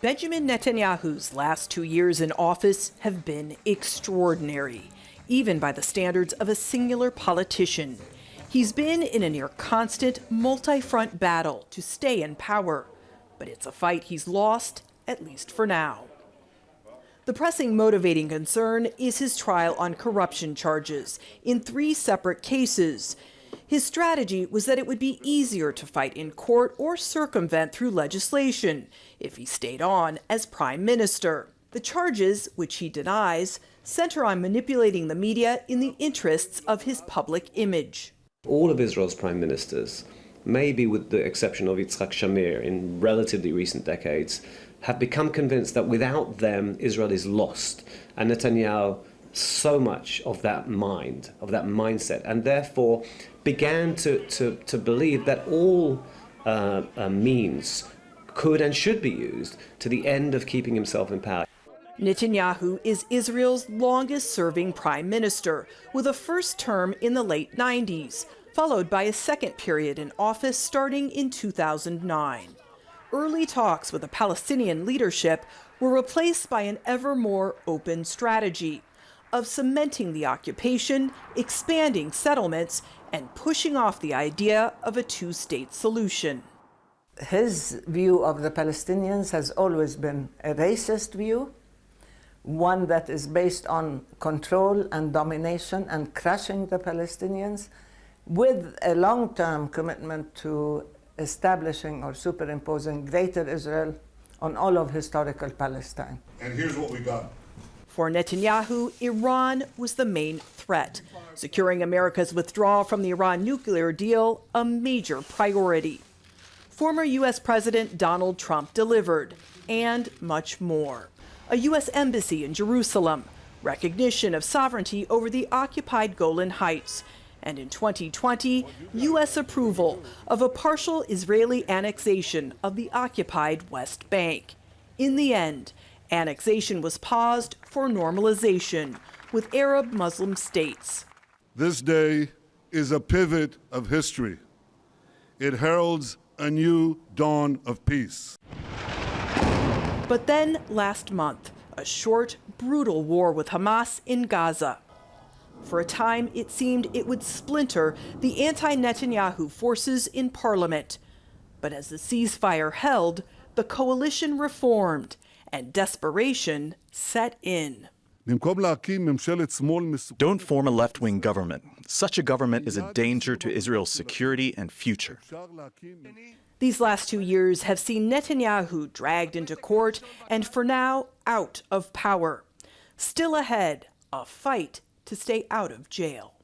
Benjamin Netanyahu's last 2 years in office have been extraordinary, even by the standards of a singular politician. He's been in a near constant multi-front battle to stay in power, but it's a fight he's lost, at least for now. The pressing motivating concern is his trial on corruption charges in 3 separate cases. His strategy was that it would be easier to fight in court or circumvent through legislation if he stayed on as prime minister. The charges, which he denies, center on manipulating the media in the interests of his public image. All of Israel's prime ministers, maybe with the exception of Yitzhak Shamir in relatively recent decades, have become convinced that without them, Israel is lost. And Netanyahu, so much of that mindset, and therefore began to believe that all means could and should be used to the end of keeping himself in power. Netanyahu is Israel's longest-serving prime minister, with a first term in the late 90s, followed by a second period in office starting in 2009. Early talks with the Palestinian leadership were replaced by an ever more open strategy of cementing the occupation, expanding settlements, and pushing off the idea of a two-state solution. His view of the Palestinians has always been a racist view, one that is based on control and domination and crushing the Palestinians, with a long-term commitment to establishing or superimposing Greater Israel on all of historical Palestine. And here's what we got. For Netanyahu, Iran was the main threat, securing America's withdrawal from the Iran nuclear deal a major priority. Former U.S. President Donald Trump delivered, and much more. A U.S. embassy in Jerusalem, recognition of sovereignty over the occupied Golan Heights, and in 2020, U.S. approval of a partial Israeli annexation of the occupied West Bank. In the end, annexation was paused for normalization with Arab Muslim states. This day is a pivot of history. It heralds a new dawn of peace. But then last month, a short, brutal war with Hamas in Gaza. For a time, it seemed it would splinter the anti-Netanyahu forces in parliament. But as the ceasefire held, the coalition reformed and desperation set in. Don't form a left-wing government. Such a government is a danger to Israel's security and future. These last 2 years have seen Netanyahu dragged into court and, for now, out of power. Still ahead, a fight to stay out of jail.